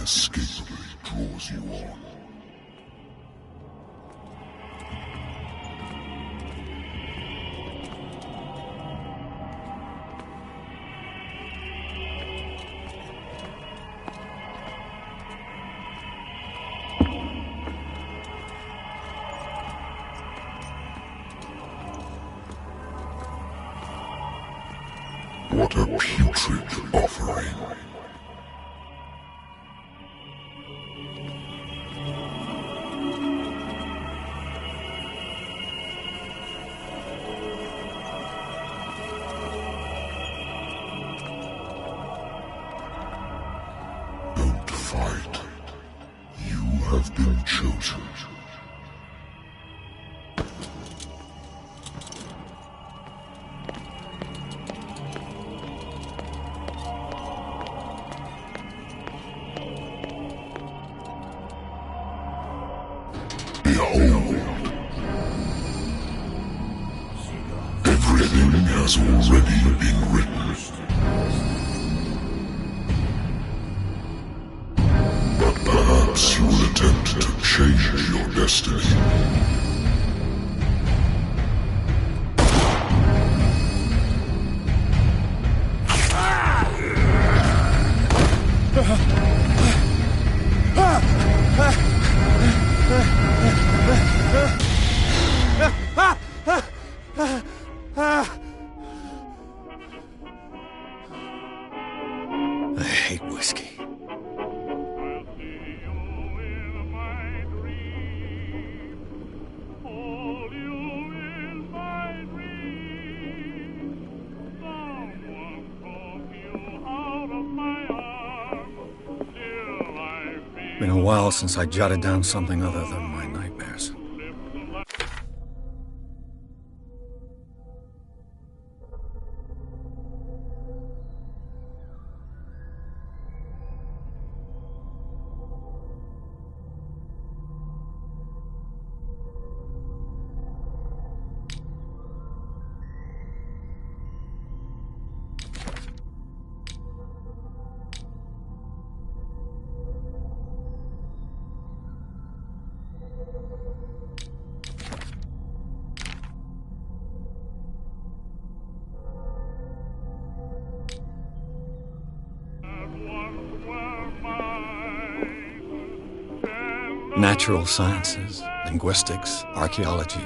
inescapably draws you on. What a putrid offering. Don't fight. You have been chosen. Behold. Everything has already been written. But perhaps you will attempt to change your destiny. I hate whiskey. Been a while since I jotted down something other than my nightmares. Natural sciences, linguistics, archaeology.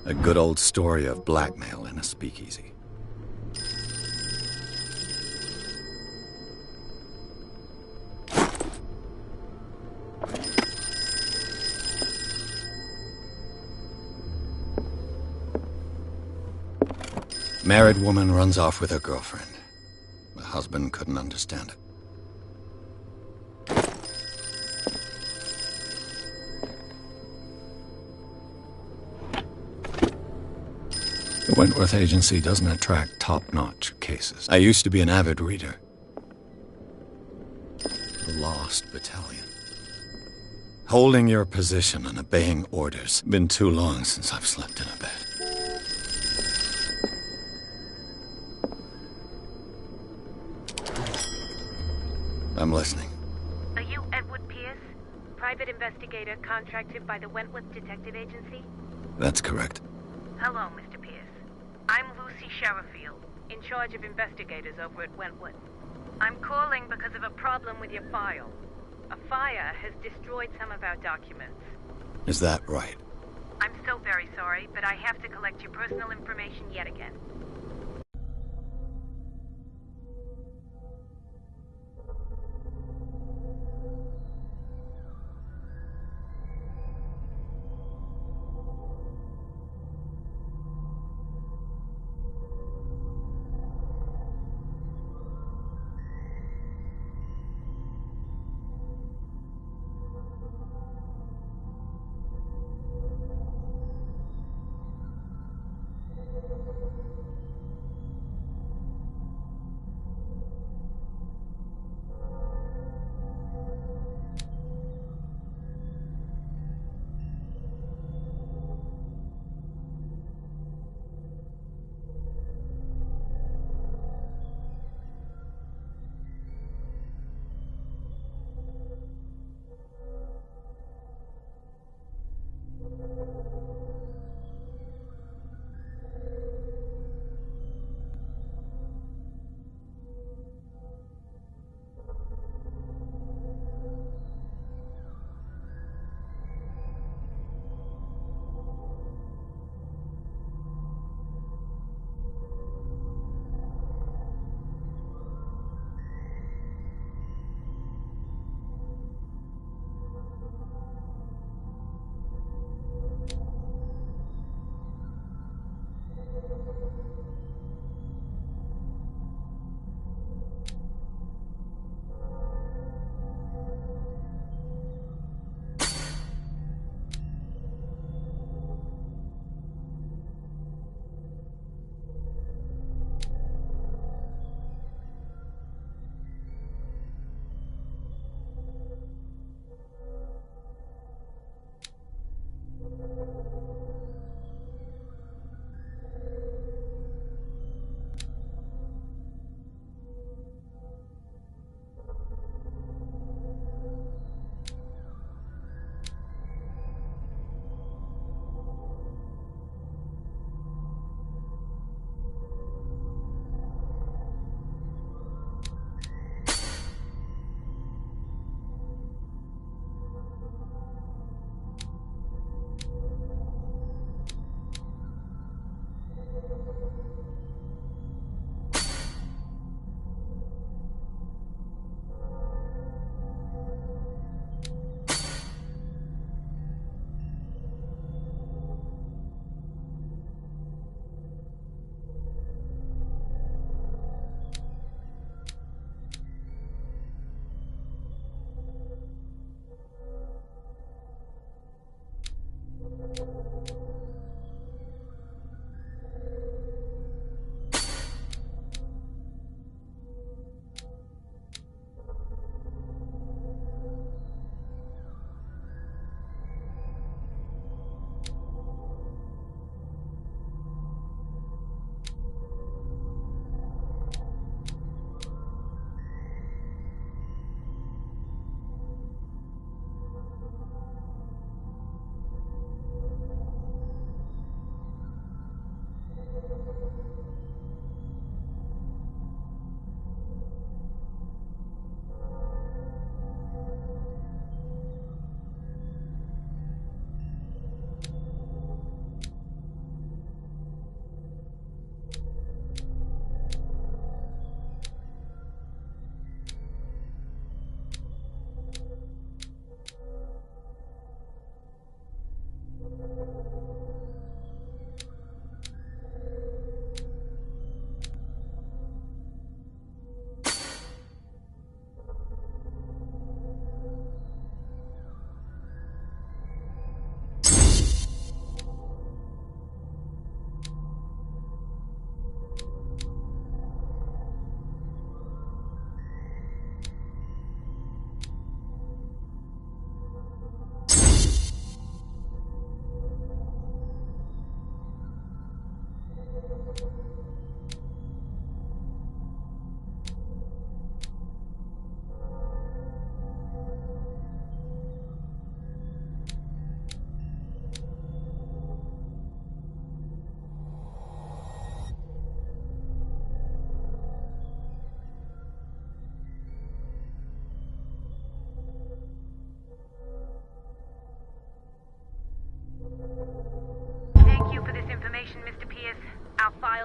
A good old story of blackmail in a speakeasy. Married woman runs off with her girlfriend. The husband couldn't understand it. The Wentworth Agency doesn't attract top-notch cases. I used to be an avid reader. The Lost Battalion. Holding your position and obeying orders. Been too long since I've slept in a bed. I'm listening. Are you Edward Pierce? Private investigator contracted by the Wentworth Detective Agency? That's correct. Hello, Mr. Pierce. I'm Lucy Sherifield, in charge of investigators over at Wentworth. I'm calling because of a problem with your file. A fire has destroyed some of our documents. Is that right? I'm so very sorry, but I have to collect your personal information yet again.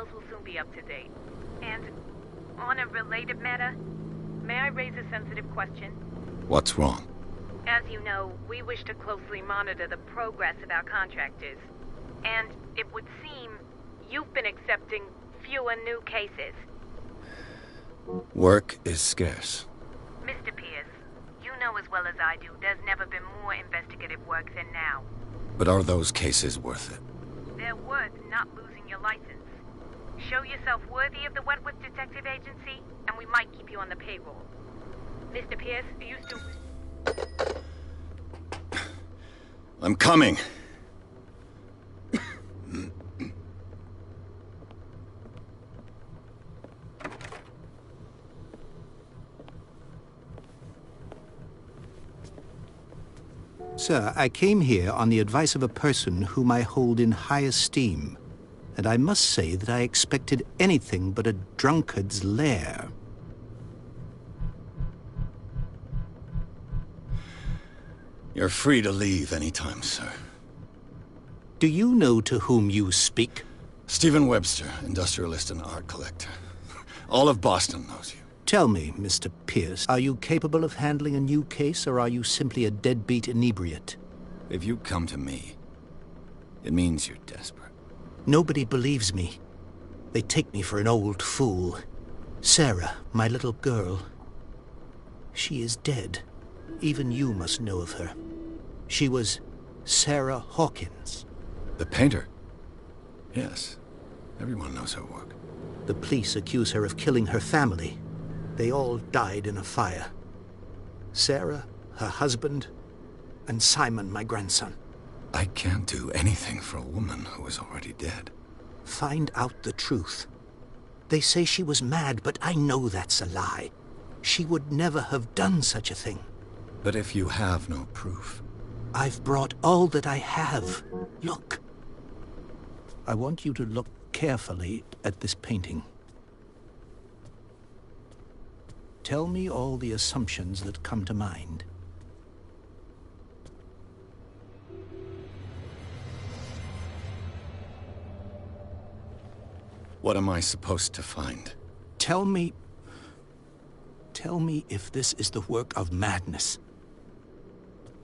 files will soon be up to date. And on a related matter, may I raise a sensitive question? What's wrong? As you know, we wish to closely monitor the progress of our contractors. And it would seem you've been accepting fewer new cases. Work is scarce. Mr. Pierce, you know as well as I do, there's never been more investigative work than now. But are those cases worth it? They're worth not losing your license. Show yourself worthy of the Wentworth Detective Agency, and we might keep you on the payroll. Mr. Pierce, you still... I'm coming. Sir, I came here on the advice of a person whom I hold in high esteem, and I must say that I expected anything but a drunkard's lair. You're free to leave anytime, sir. Do you know to whom you speak? Stephen Webster, industrialist and art collector. All of Boston knows you. Tell me, Mr. Pierce, are you capable of handling a new case, or are you simply a deadbeat inebriate? If you come to me, it means you're desperate. Nobody believes me. They take me for an old fool. Sarah, my little girl, she is dead. Even you must know of her. She was Sarah Hawkins. The painter? Yes. Everyone knows her work. The police accuse her of killing her family. They all died in a fire. Sarah, her husband, and Simon, my grandson. I can't do anything for a woman who is already dead. Find out the truth. They say she was mad, but I know that's a lie. She would never have done such a thing. But if you have no proof... I've brought all that I have. Look. I want you to look carefully at this painting. Tell me all the assumptions that come to mind. What am I supposed to find? Tell me if this is the work of madness.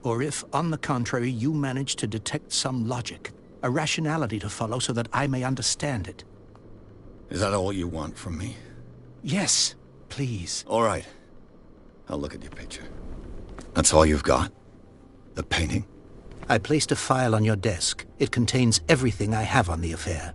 Or if, on the contrary, you manage to detect some logic, a rationality to follow so that I may understand it. Is that all you want from me? Yes, please. All right. I'll look at your picture. That's all you've got? The painting? I placed a file on your desk. It contains everything I have on the affair.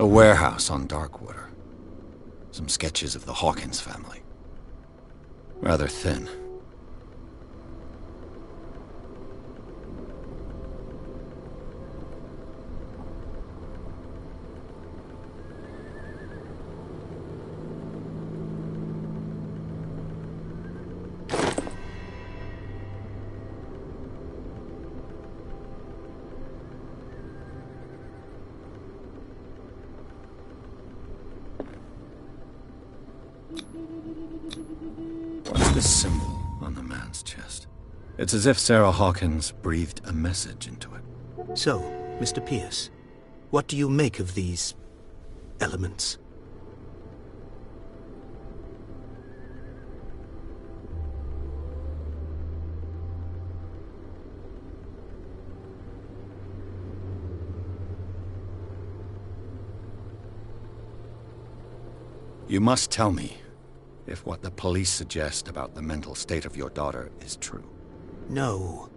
A warehouse on Darkwater. Some sketches of the Hawkins family. Rather thin. What's this symbol on the man's chest? It's as if Sarah Hawkins breathed a message into it. So, Mr. Pierce, what do you make of these elements? You must tell me if what the police suggest about the mental state of your daughter is true. No.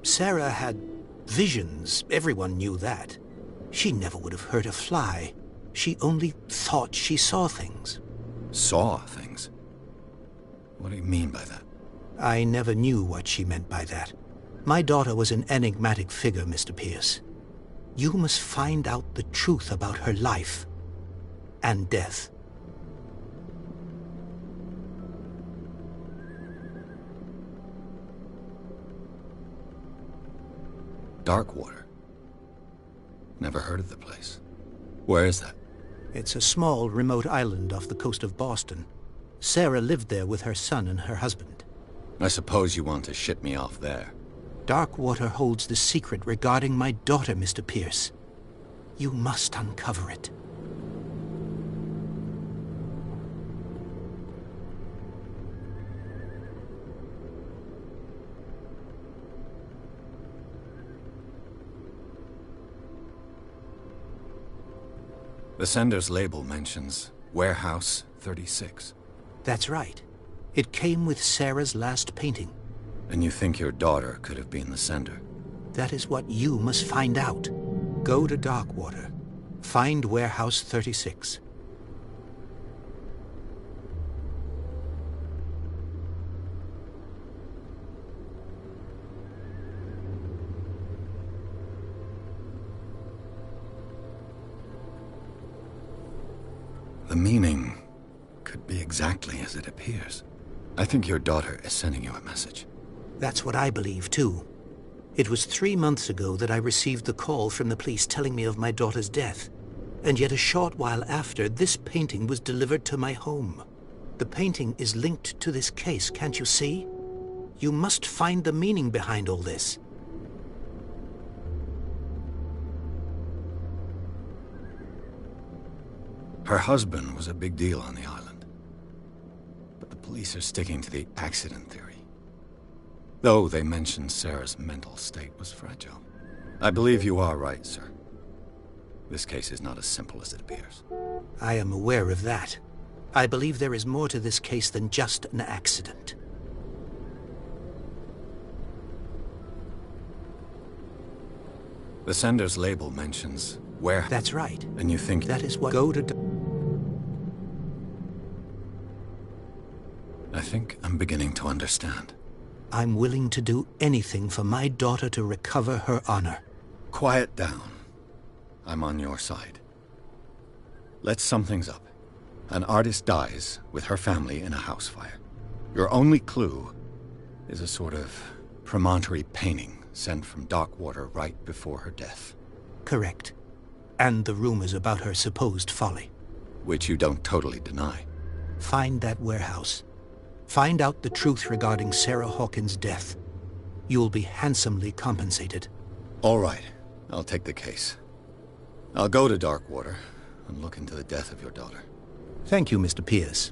Sarah had visions. Everyone knew that. She never would have hurt a fly. She only thought she saw things. Saw things? What do you mean by that? I never knew what she meant by that. My daughter was an enigmatic figure, Mr. Pierce. You must find out the truth about her life and death. Darkwater. Never heard of the place. Where is that? It's a small, remote island off the coast of Boston. Sarah lived there with her son and her husband. I suppose you want to ship me off there. Darkwater holds the secret regarding my daughter, Mr. Pierce. You must uncover it. The sender's label mentions Warehouse 36. That's right. It came with Sarah's last painting. And you think your daughter could have been the sender? That is what you must find out. Go to Darkwater. Find Warehouse 36. The meaning could be exactly as it appears. I think your daughter is sending you a message. That's what I believe, too. It was 3 months ago that I received the call from the police telling me of my daughter's death. And yet a short while after, this painting was delivered to my home. The painting is linked to this case, can't you see? You must find the meaning behind all this. Her husband was a big deal on the island. But the police are sticking to the accident theory. Though they mentioned Sarah's mental state was fragile. I believe you are right, sir. This case is not as simple as it appears. I am aware of that. I believe there is more to this case than just an accident. The sender's label mentions where... That's right. And you think... That is what... Go to... I think I'm beginning to understand. I'm willing to do anything for my daughter to recover her honor. Quiet down. I'm on your side. Let's sum things up. An artist dies with her family in a house fire. Your only clue is a sort of promontory painting sent from Darkwater right before her death. Correct. And the rumors about her supposed folly. Which you don't totally deny. Find that warehouse. Find out the truth regarding Sarah Hawkins' death. You'll be handsomely compensated. All right. I'll take the case. I'll go to Darkwater and look into the death of your daughter. Thank you, Mr. Pierce.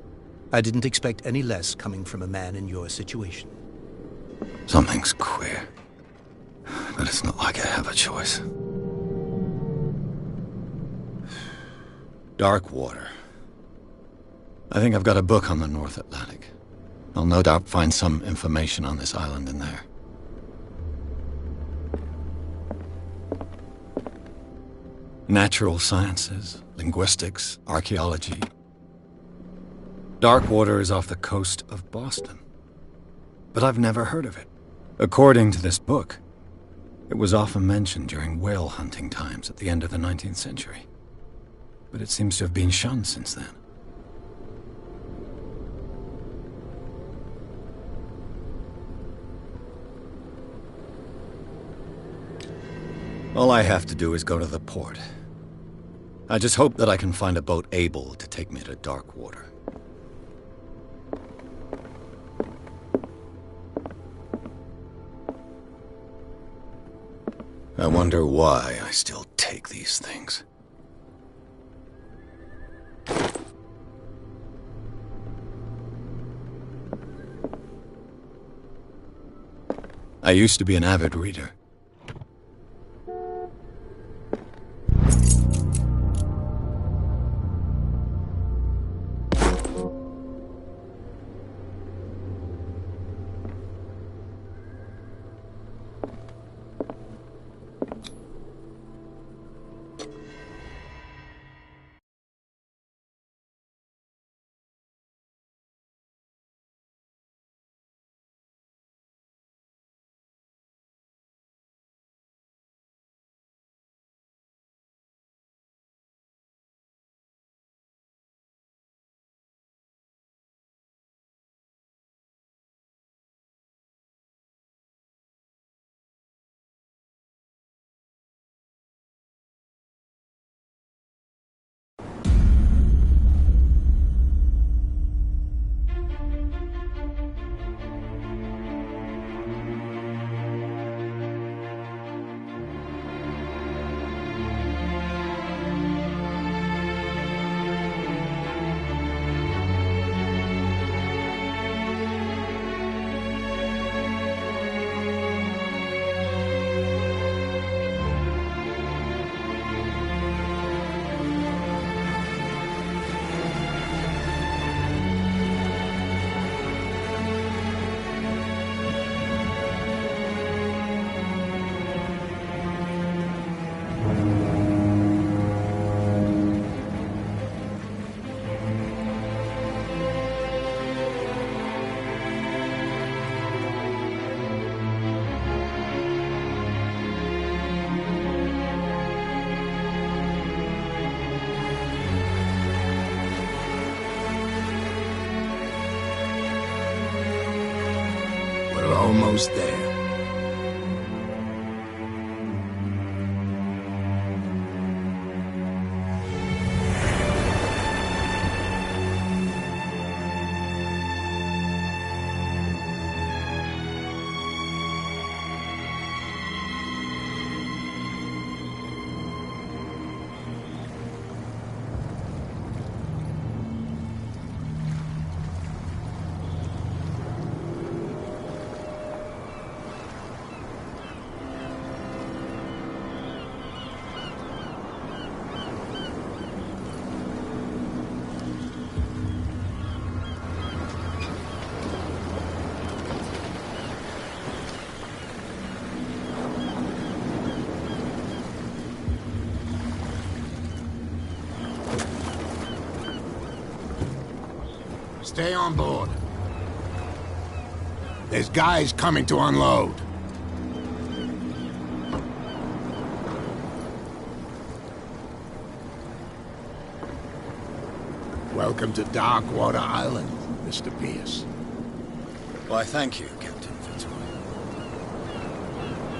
I didn't expect any less coming from a man in your situation. Something's queer. But it's not like I have a choice. Darkwater. I think I've got a book on the North Atlantic. I'll no doubt find some information on this island in there. Natural sciences, linguistics, archaeology. Darkwater is off the coast of Boston. But I've never heard of it. According to this book, it was often mentioned during whale hunting times at the end of the 19th century. But it seems to have been shunned since then. All I have to do is go to the port. I just hope that I can find a boat able to take me to Darkwater. I wonder why I still take these things. I used to be an avid reader. almost there. Stay on board. There's guys coming to unload. Welcome to Darkwater Island, Mr. Pierce. Why, thank you, Captain Fitzroy.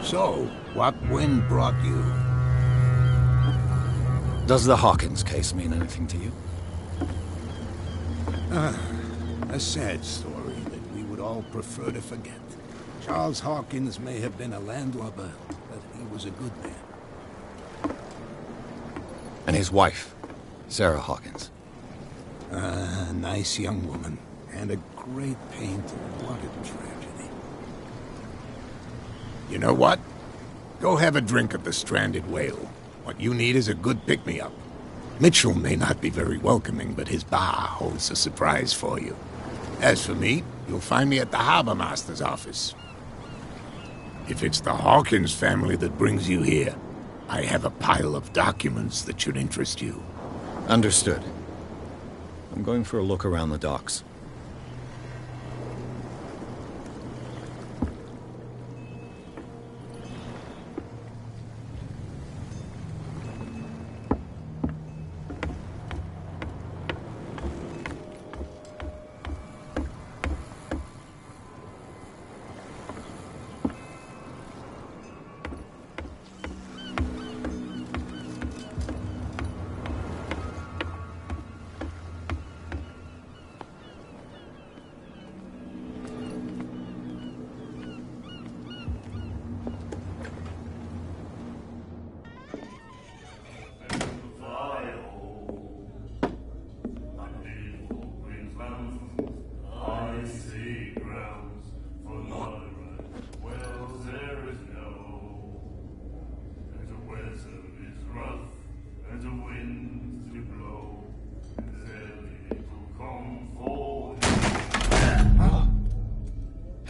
So, what wind brought you? Does the Hawkins case mean anything to you? A sad story that we would all prefer to forget. Charles Hawkins may have been a landlubber, but he was a good man. And his wife, Sarah Hawkins. A nice young woman, and a great painter. What a tragedy. You know what? Go have a drink at the Stranded Whale. What you need is a good pick-me-up. Mitchell may not be very welcoming, but his bar holds a surprise for you. As for me, you'll find me at the Harbor Master's office. If it's the Hawkins family that brings you here, I have a pile of documents that should interest you. Understood. I'm going for a look around the docks.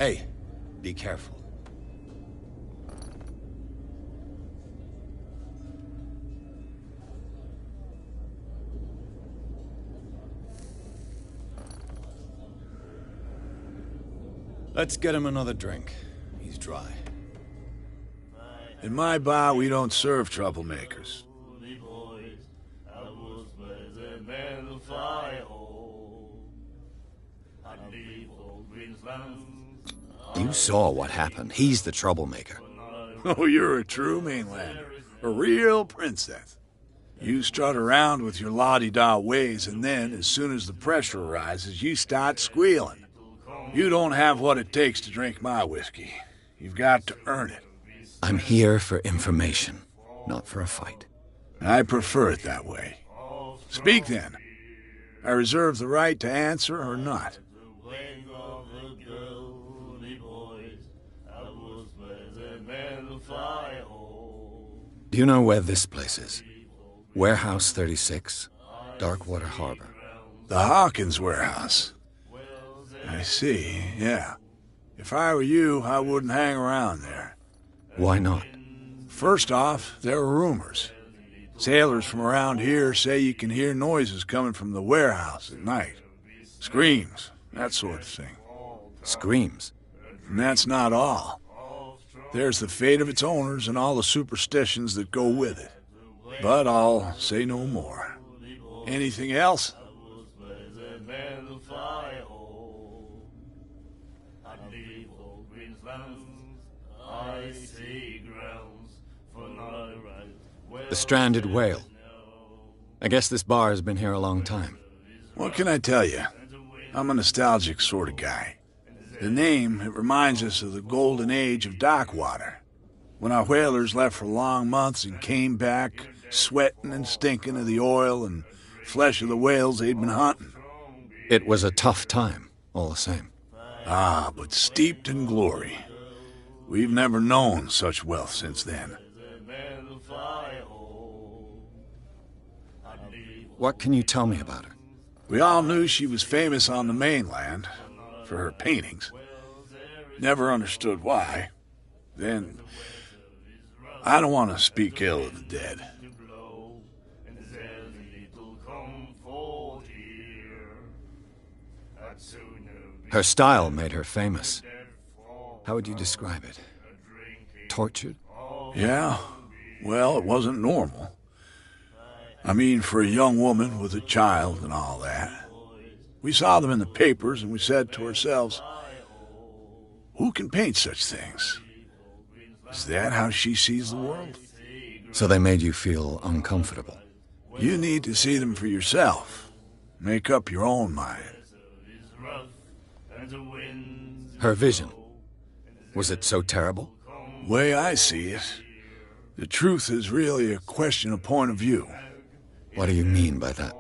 Hey, be careful. Let's get him another drink. He's dry. In my bar, we don't serve troublemakers. You saw what happened. He's the troublemaker. Oh, you're a true mainlander. A real princess. You strut around with your la-di-da ways, and then, as soon as the pressure arises, you start squealing. You don't have what it takes to drink my whiskey. You've got to earn it. I'm here for information, not for a fight. I prefer it that way. Speak, then. I reserve the right to answer or not. Do you know where this place is? Warehouse 36, Darkwater Harbor. The Hawkins warehouse. I see, yeah. If I were you, I wouldn't hang around there. Why not? First off, there are rumors. Sailors from around here say you can hear noises coming from the warehouse at night. Screams, that sort of thing. Screams? And that's not all. There's the fate of its owners and all the superstitions that go with it. But I'll say no more. Anything else? The stranded whale. I guess this bar has been here a long time. What can I tell you? I'm a nostalgic sort of guy. The name, it reminds us of the golden age of dock water, when our whalers left for long months and came back sweating and stinking of the oil and flesh of the whales they'd been hunting. It was a tough time, all the same. Ah, but steeped in glory. We've never known such wealth since then. What can you tell me about her? We all knew she was famous on the mainland for her paintings. Never understood why. Then, I don't want to speak ill of the dead. Her style made her famous. How would you describe it? Tortured? Yeah, well, it wasn't normal. I mean, for a young woman with a child and all that. We saw them in the papers and we said to ourselves, who can paint such things? Is that how she sees the world? So they made you feel uncomfortable? You need to see them for yourself. Make up your own mind. Her vision. Was it so terrible? Way I see it, the truth is really a question of point of view. What do you mean by that?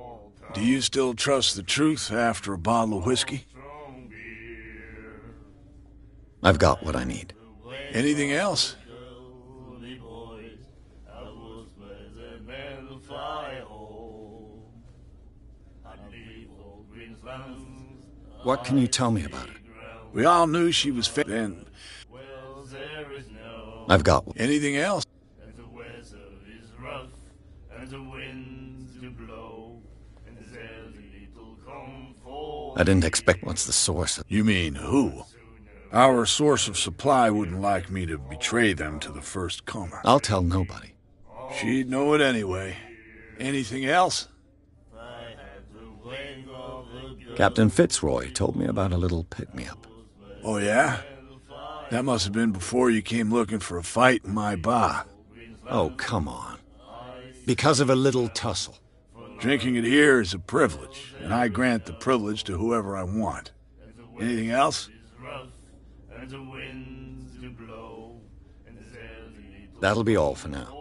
Do you still trust the truth after a bottle of whiskey? I've got what I need. Anything else? What can you tell me about her? We all knew she was then. I've got one. Anything else? I didn't expect what's the source of... You mean who? Our source of supply wouldn't like me to betray them to the first comer. I'll tell nobody. She'd know it anyway. Anything else? Captain Fitzroy told me about a little pick-me-up. Oh, yeah? That must have been before you came looking for a fight in my bar. Oh, come on. Because of a little tussle. Drinking it here is a privilege, and I grant the privilege to whoever I want. Anything else? That'll be all for now.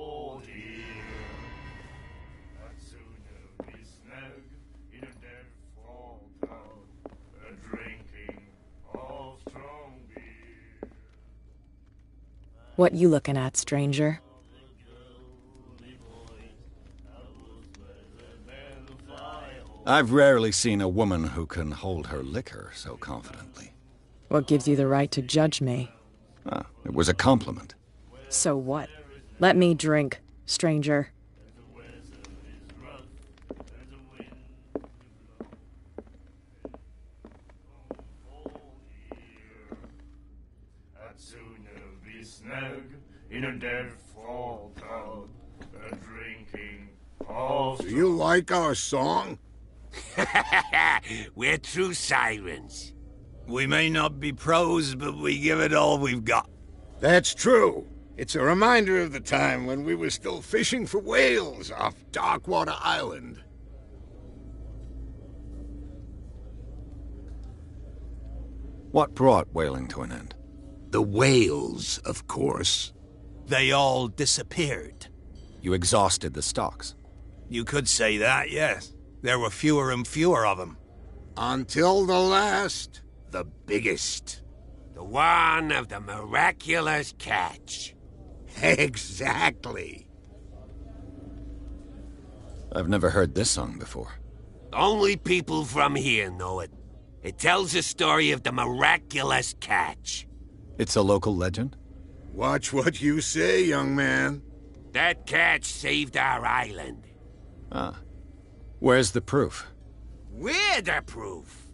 What you looking at, stranger? I've rarely seen a woman who can hold her liquor so confidently. What gives you the right to judge me? Ah, it was a compliment. So what? Let me drink, stranger. Do you like our song? We're true sirens. We may not be pros, but we give it all we've got. That's true. It's a reminder of the time when we were still fishing for whales off Darkwater Island. What brought whaling to an end? The whales, of course. They all disappeared. You exhausted the stocks. You could say that, yes. There were fewer and fewer of them. Until the last, the biggest. The one of the miraculous catch. Exactly. I've never heard this song before. Only people from here know it. It tells the story of the miraculous catch. It's a local legend? Watch what you say, young man. That catch saved our island. Ah. Where's the proof? We're the proof.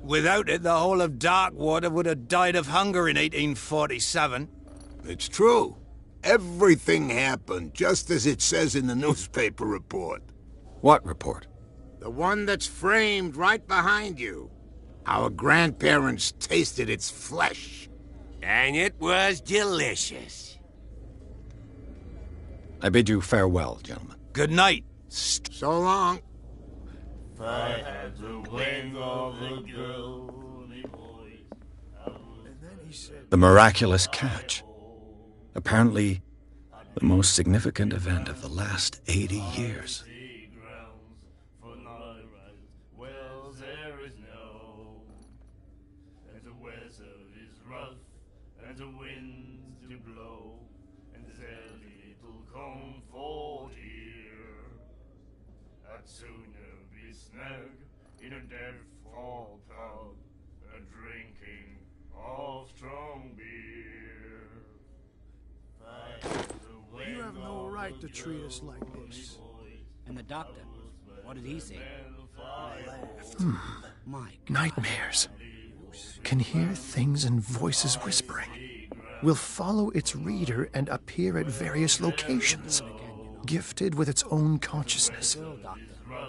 Without it, the whole of Darkwater would have died of hunger in 1847. It's true. Everything happened just as it says in the newspaper report. What report? The one that's framed right behind you. Our grandparents tasted its flesh. And it was delicious. I bid you farewell, gentlemen. Good night. So long. If I had the wings of a girly voice, and then he said, The miraculous catch. Apparently, the most significant event of the last 80 years. wells there is no, and the weather is rough, and the winds do blow, and there's little comfort here. I'd sooner be snug in a dead fall pub, drinking of strong beer. You have no right to treat us like this. And the doctor, what did he say? My God. Nightmares. Can hear things and voices whispering. Will follow its reader and appear at various locations, gifted with its own consciousness,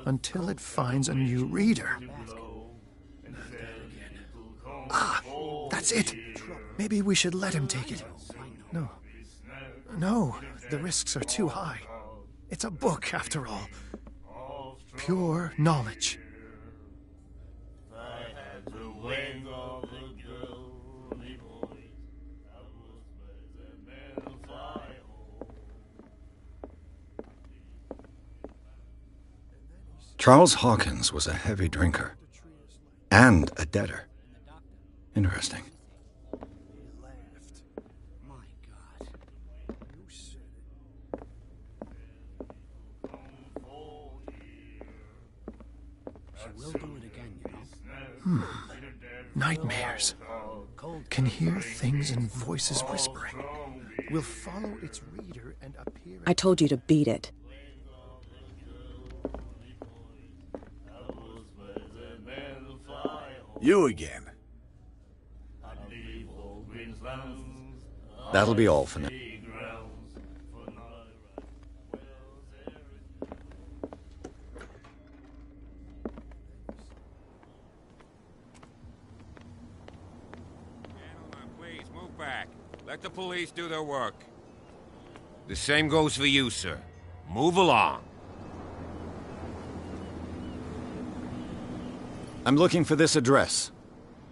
until it finds a new reader. Ah, that's it. Maybe we should let him take it. No, the risks are too high. It's a book, after all. Pure knowledge. Charles Hawkins was a heavy drinker. And a debtor. Interesting. Nightmares. Can hear things and voices whispering. Will follow its reader and appear... I told you to beat it. You again. That'll be all for now. Back. Let the police do their work. The same goes for you, sir. Move along. I'm looking for this address.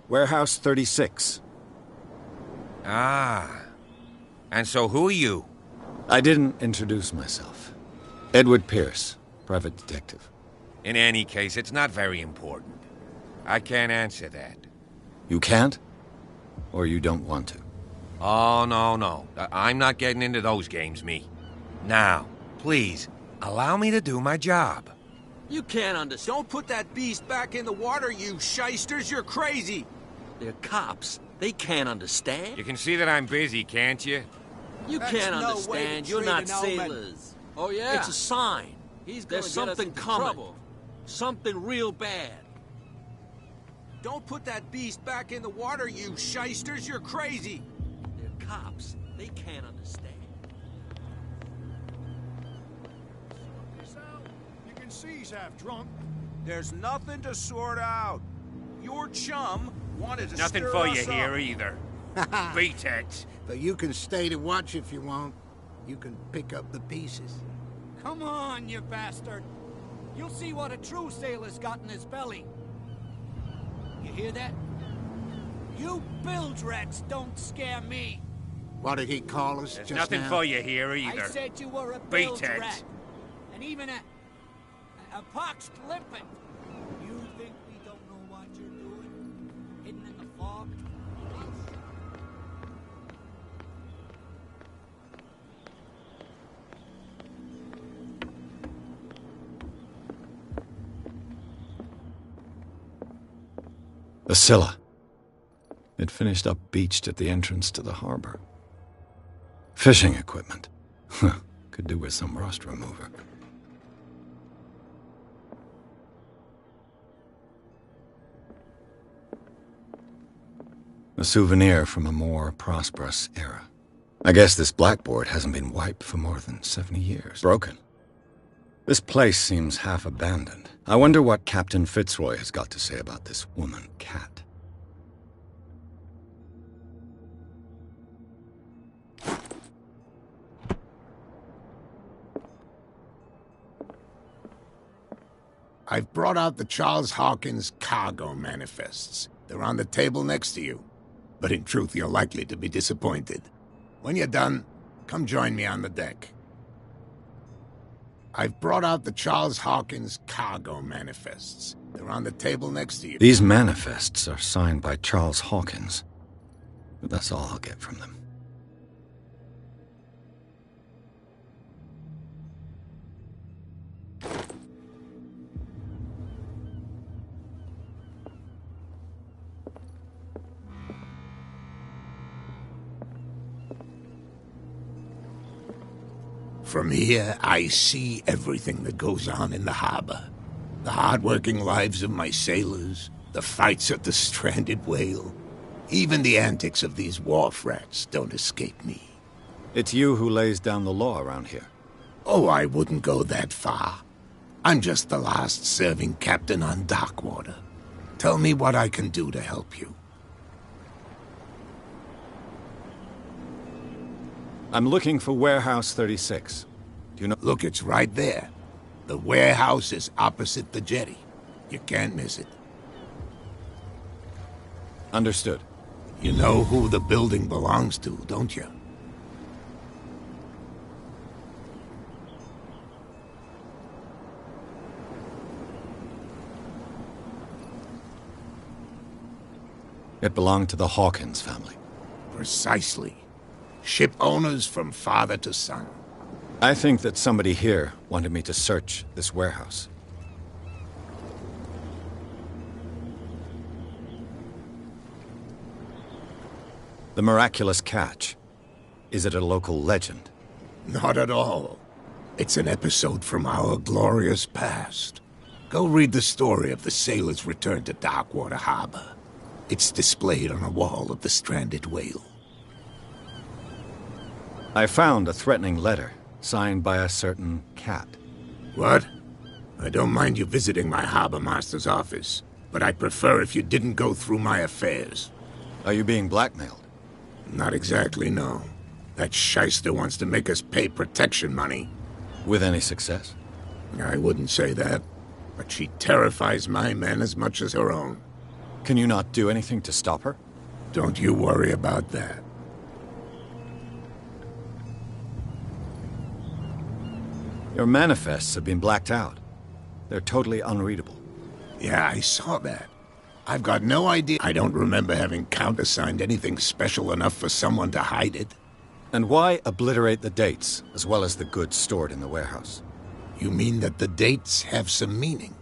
Warehouse 36. Ah. And so who are you? I didn't introduce myself. Edward Pierce, private detective. In any case, it's not very important. I can't answer that. You can't? Or you don't want to? Oh, no. I'm not getting into those games, me. Now, please, allow me to do my job. You can't understand. Don't put that beast back in the water, you shysters. You're crazy. They're cops. They can't understand. You can see that I'm busy, can't you? You can't understand. You're not sailors. Oh, yeah? It's a sign. There's something coming. Something real bad. Don't put that beast back in the water, you shysters. You're crazy. They're cops. They can't understand. You can see he's half drunk. There's nothing to sort out. Your chum wanted to Nothing stir for us you up. here either. Beat it. But you can stay to watch if you want. You can pick up the pieces. Come on, you bastard. You'll see what a true sailor's got in his belly. You hear that? You bilge rats don't scare me. What did he call us There's just nothing now? for you here either. I said you were a Beat bilge it. rat. And even a poxed limpet. You think we don't know what you're doing? Hidden in the fog? The Scylla. It finished up beached at the entrance to the harbor. Fishing equipment. Could do with some rust remover. A souvenir from a more prosperous era. I guess this blackboard hasn't been wiped for more than 70 years. Broken. This place seems half abandoned. I wonder what Captain Fitzroy has got to say about this woman cat. I've brought out the Charles Hawkins cargo manifests. They're on the table next to you. But in truth, you're likely to be disappointed. When you're done, come join me on the deck. I've brought out the Charles Hawkins cargo manifests. They're on the table next to you. These manifests are signed by Charles Hawkins. But that's all I'll get from them. From here, I see everything that goes on in the harbor. The hard-working lives of my sailors, the fights at the stranded whale. Even the antics of these wharf rats don't escape me. It's you who lays down the law around here. Oh, I wouldn't go that far. I'm just the last serving captain on Darkwater. Tell me what I can do to help you. I'm looking for Warehouse 36. Do you know? Look, it's right there. The warehouse is opposite the jetty. You can't miss it. Understood. You know who the building belongs to, don't you? It belonged to the Hawkins family. Precisely. Ship owners from father to son. I think that somebody here wanted me to search this warehouse. The miraculous catch. Is it a local legend? Not at all. It's an episode from our glorious past. Go read the story of the sailors' return to Darkwater Harbor. It's displayed on a wall of the stranded whale. I found a threatening letter, signed by a certain cat. What? I don't mind you visiting my harbor master's office, but I'd prefer if you didn't go through my affairs. Are you being blackmailed? Not exactly, no. That shyster wants to make us pay protection money. With any success? I wouldn't say that, but she terrifies my men as much as her own. Can you not do anything to stop her? Don't you worry about that. Your manifests have been blacked out. They're totally unreadable. Yeah, I saw that. I've got no idea. I don't remember having countersigned anything special enough for someone to hide it. And why obliterate the dates, as well as the goods stored in the warehouse? You mean that the dates have some meaning?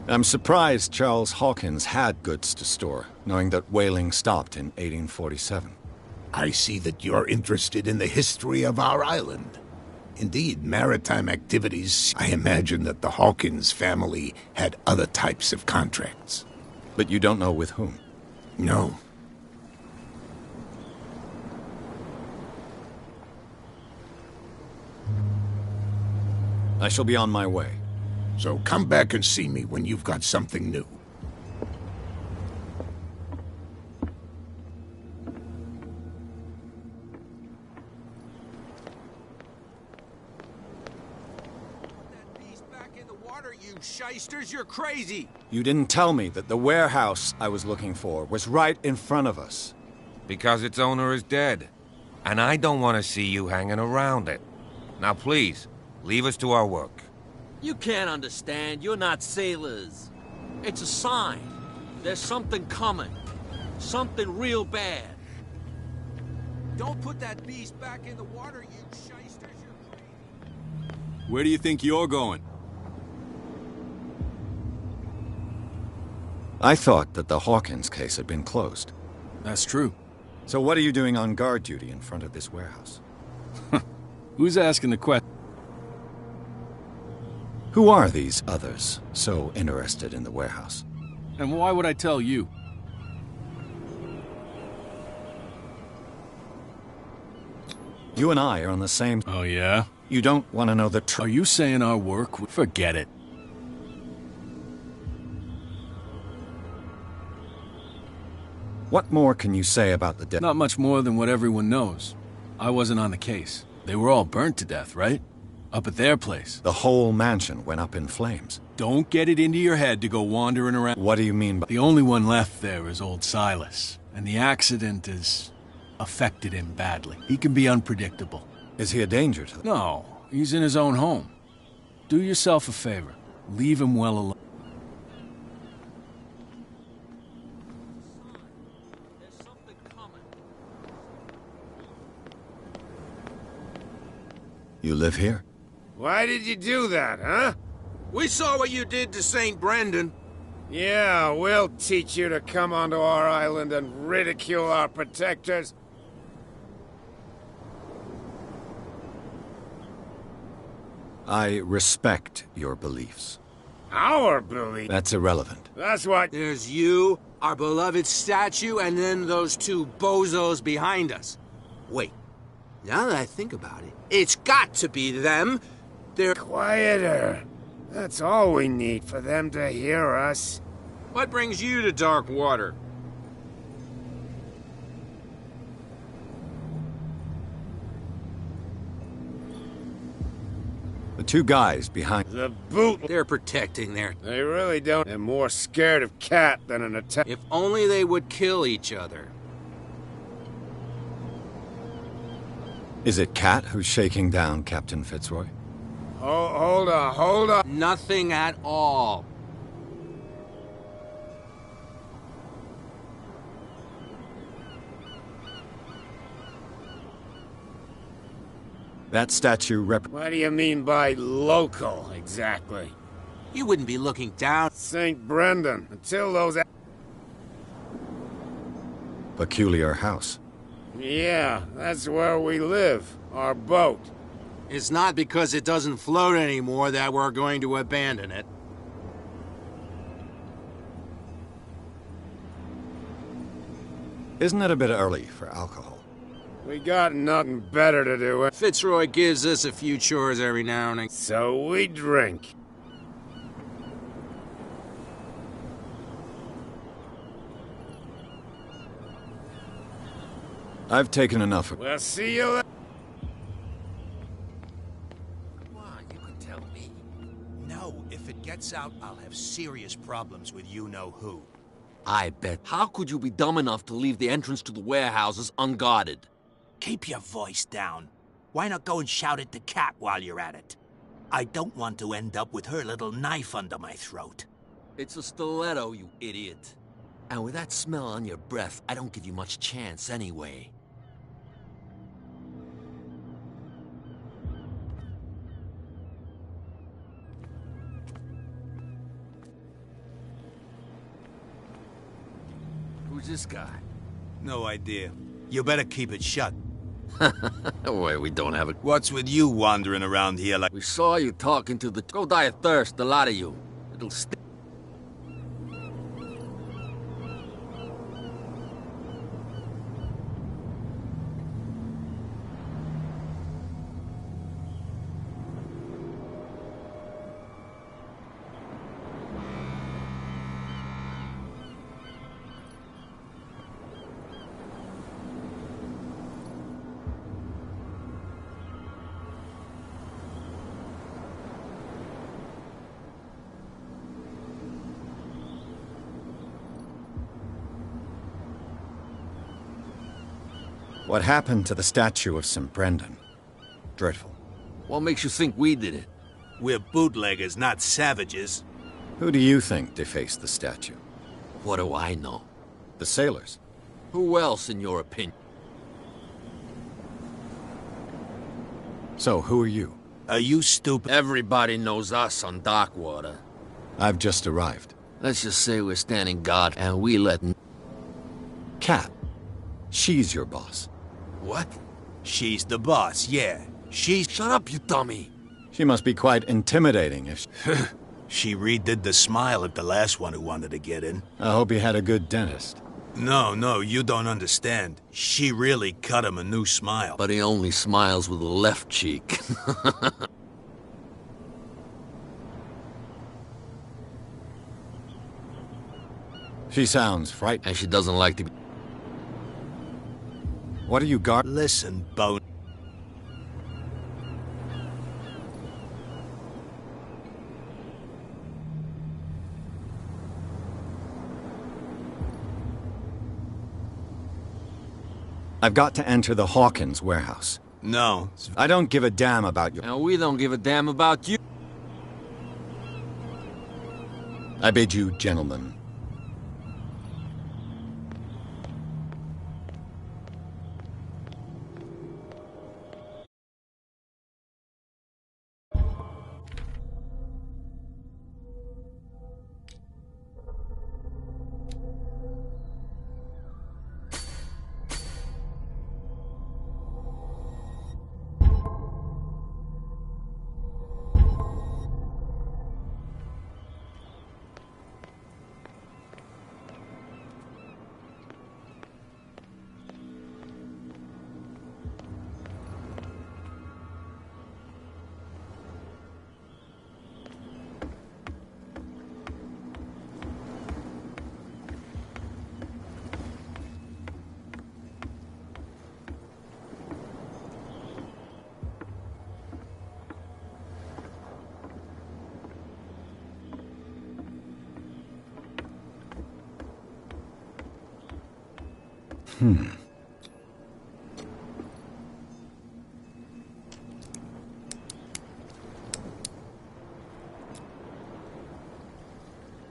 I'm surprised Charles Hawkins had goods to store, knowing that whaling stopped in 1847. I see that you're interested in the history of our island. Indeed, maritime activities. I imagine that the Hawkins family had other types of contracts. But you don't know with whom? No. I shall be on my way. So come back and see me when you've got something new. Shysters, you're crazy! You didn't tell me that the warehouse I was looking for was right in front of us. Because its owner is dead. And I don't want to see you hanging around it. Now please, leave us to our work. You can't understand. You're not sailors. It's a sign. There's something coming. Something real bad. Don't put that beast back in the water, you shysters. You're crazy. Where do you think you're going? I thought that the Hawkins case had been closed. That's true. So what are you doing on guard duty in front of this warehouse? Who's asking the question? Who are these others so interested in the warehouse? And why would I tell you? You and I are on the same... Oh, yeah? You don't want to know the truth. Are you saying our work... Forget it. What more can you say about the death? Not much more than what everyone knows. I wasn't on the case. They were all burnt to death, right? Up at their place. The whole mansion went up in flames. Don't get it into your head to go wandering around. What do you mean by... The only one left there is old Silas, and the accident has affected him badly. He can be unpredictable. Is he a danger to them? No, he's in his own home. Do yourself a favor. Leave him well alone. You live here? Why did you do that, huh? We saw what you did to St. Brendan. Yeah, we'll teach you to come onto our island and ridicule our protectors. I respect your beliefs. Our beliefs? That's irrelevant. That's what... There's you, our beloved statue, and then those two bozos behind us. Wait, now that I think about it, it's got to be them. They're... Quieter. That's all we need for them to hear us. What brings you to Darkwater? The two guys behind... The boot... They're protecting their... They really don't. They're more scared of Cat than an attack. If only they would kill each other. Is it Cat who's shaking down Captain Fitzroy? Oh, hold on. Nothing at all. That statue What do you mean by local, exactly? You wouldn't be looking down... St. Brendan, until those... Peculiar house. Yeah, that's where we live. Our boat. It's not because it doesn't float anymore that we're going to abandon it. Isn't it a bit early for alcohol? We got nothing better to do. Fitzroy gives us a few chores every now and then. So we drink. I've taken enough. We'll see you later. No, if it gets out, I'll have serious problems with you-know-who. I bet. How could you be dumb enough to leave the entrance to the warehouses unguarded? Keep your voice down. Why not go and shout at the cat while you're at it? I don't want to end up with her little knife under my throat. It's a stiletto, you idiot. And with that smell on your breath, I don't give you much chance anyway. Who's this guy? No idea. You better keep it shut. Wait, we don't have it. What's with you wandering around here like... We saw you talking to the... Go die of thirst, the lot of you. It'll stay. What happened to the statue of St. Brendan? Dreadful. What makes you think we did it? We're bootleggers, not savages. Who do you think defaced the statue? What do I know? The sailors. Who else, in your opinion? So, who are you? Are you stupid? Everybody knows us on Darkwater. I've just arrived. Let's just say we're standing guard and we let... Cat. She's your boss. What? She's the boss, yeah. She's... Shut up, you dummy! She must be quite intimidating if She redid the smile at the last one who wanted to get in. I hope he had a good dentist. No, you don't understand. She really cut him a new smile. But he only smiles with the left cheek. She sounds frightened. And she doesn't like to be... What are you guard? Listen, Bone. I've got to enter the Hawkins warehouse. No. I don't give a damn about you. And we don't give a damn about you. I bid you, gentlemen.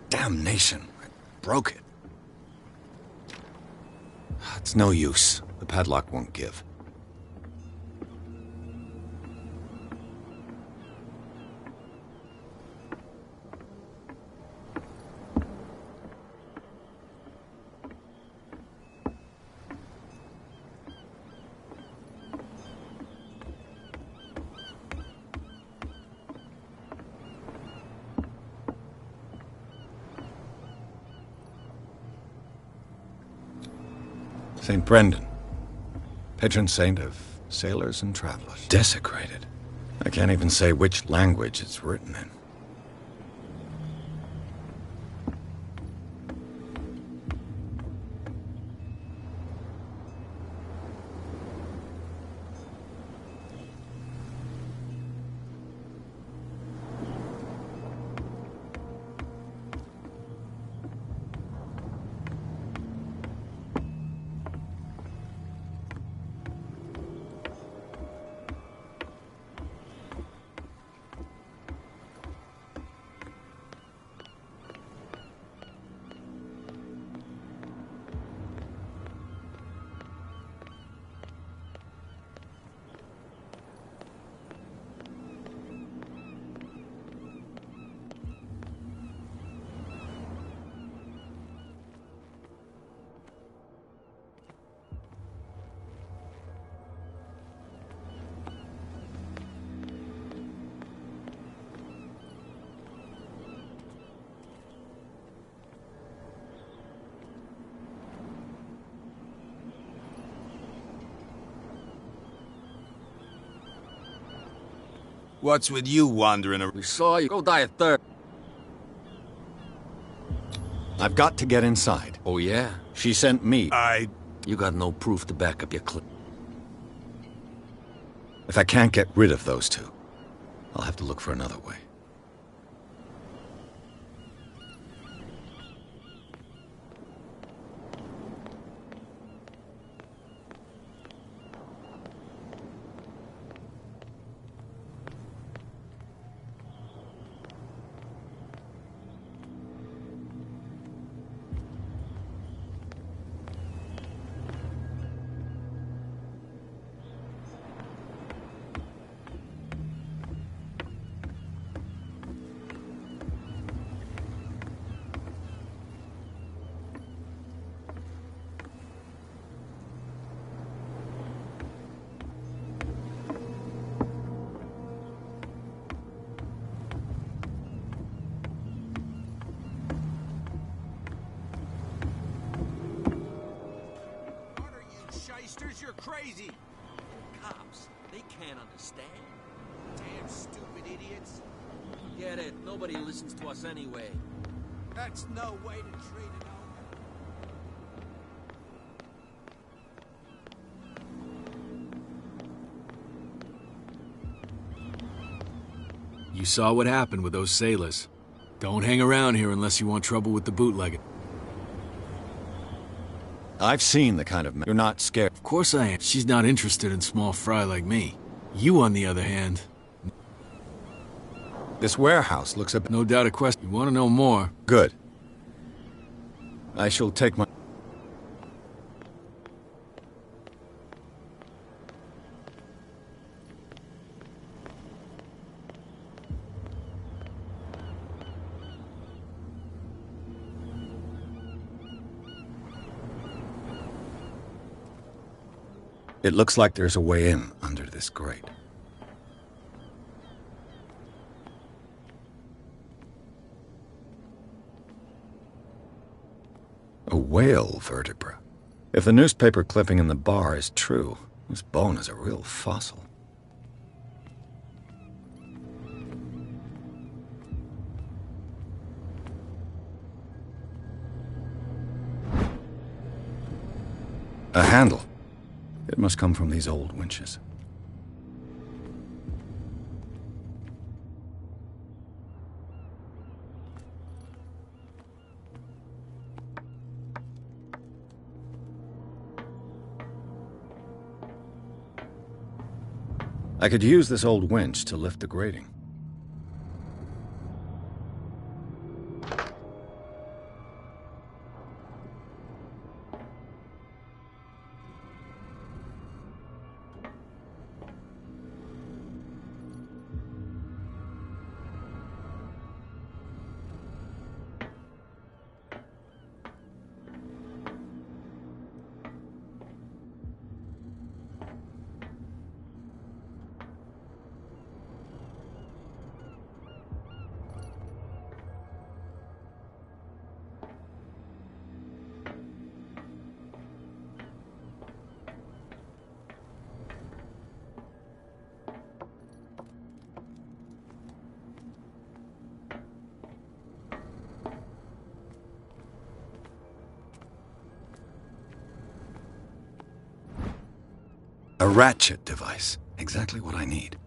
Damnation. I broke it. It's no use. The padlock won't give. St. Brendan, patron saint of sailors and travelers. Desecrated. I can't even say which language it's written in. What's with you wandering around? We saw you. Go die of thirst. I've got to get inside. Oh, yeah? She sent me. You got no proof to back up your claim. If I can't get rid of those two, I'll have to look for another way. You're crazy! Cops, they can't understand. Damn stupid idiots. Forget it. Nobody listens to us anyway. That's no way to treat an You saw what happened with those sailors. Don't hang around here unless you want trouble with the bootlegger. I've seen the kind of You're not scared. Of course I am. She's not interested in small fry like me. You, on the other hand... This warehouse looks a... No doubt a question. You want to know more? Good. I shall take my... It looks like there's a way in under this grate. A whale vertebra. If the newspaper clipping in the bar is true, this bone is a real fossil. A handle. It must come from these old winches. I could use this old winch to lift the grating. A ratchet device. Exactly what I need.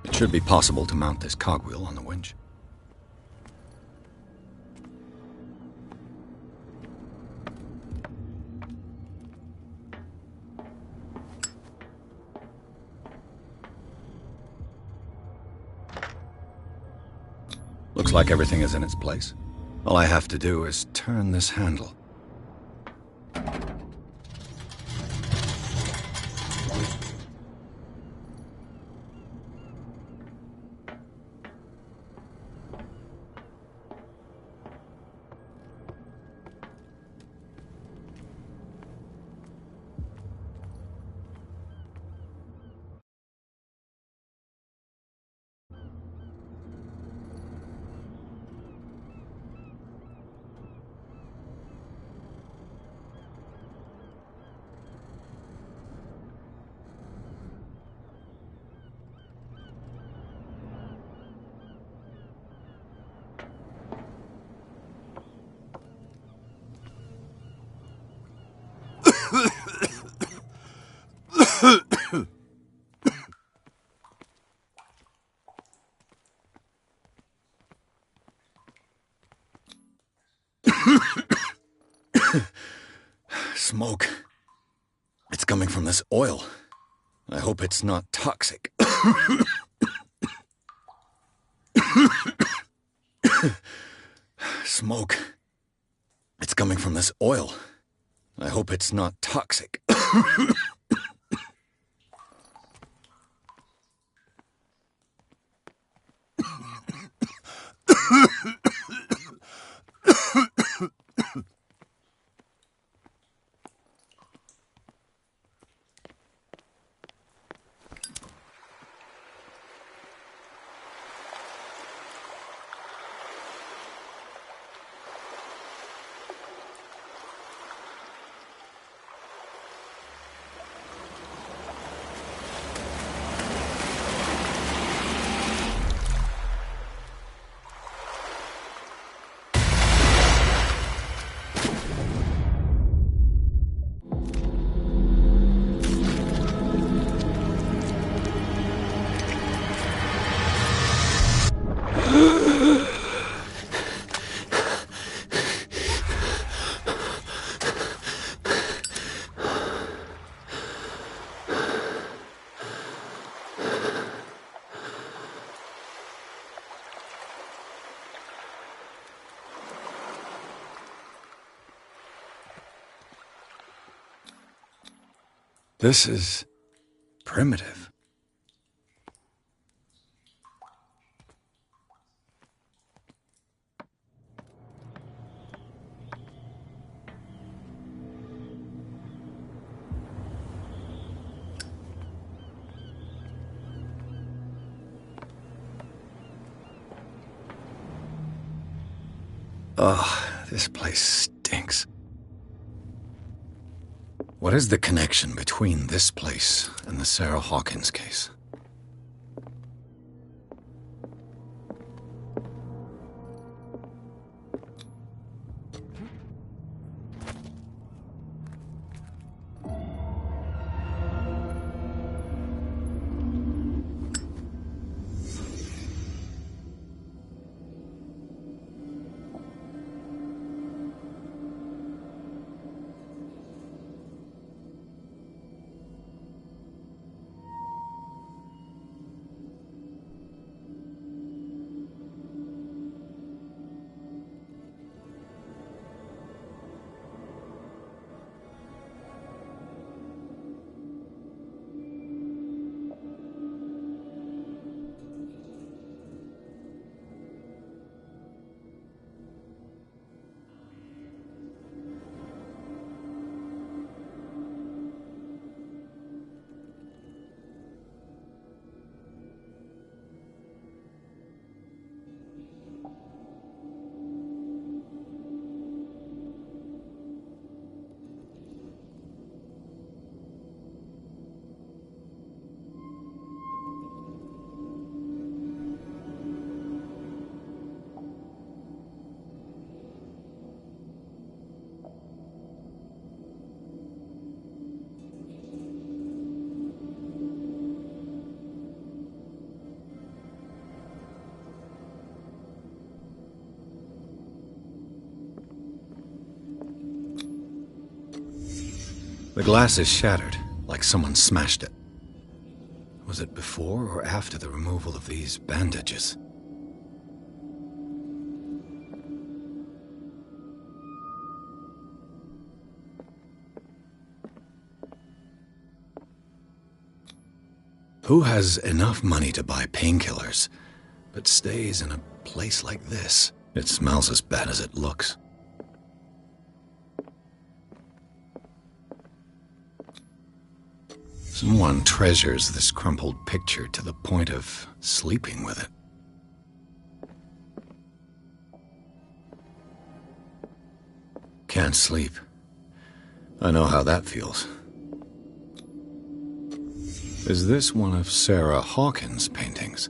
It should be possible to mount this cogwheel on the winch. Looks like everything is in its place. All I have to do is turn this handle. Smoke. It's coming from this oil. I hope it's not toxic. Smoke. It's coming from this oil. I hope it's not toxic. This is primitive. Ugh, this place stinks. What is the connection between this place and the Sarah Hawkins case? The glass is shattered, like someone smashed it. Was it before or after the removal of these bandages? Who has enough money to buy painkillers, but stays in a place like this? It smells as bad as it looks. Someone treasures this crumpled picture to the point of sleeping with it. Can't sleep. I know how that feels. Is this one of Sarah Hawkins' paintings?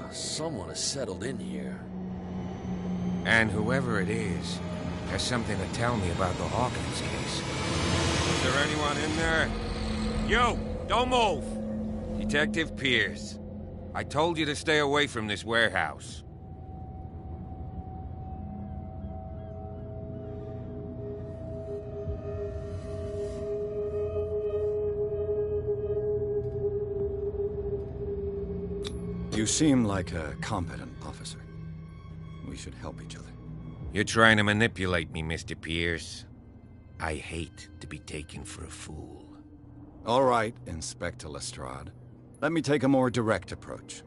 Someone has settled in here. And whoever it is has something to tell me about the Hawkins case. Is there anyone in there? You! Don't move! Detective Pierce. I told you to stay away from this warehouse. You seem like a competent officer. We should help each other. You're trying to manipulate me, Mr. Pierce. I hate to be taken for a fool. All right, Inspector Lestrade. Let me take a more direct approach.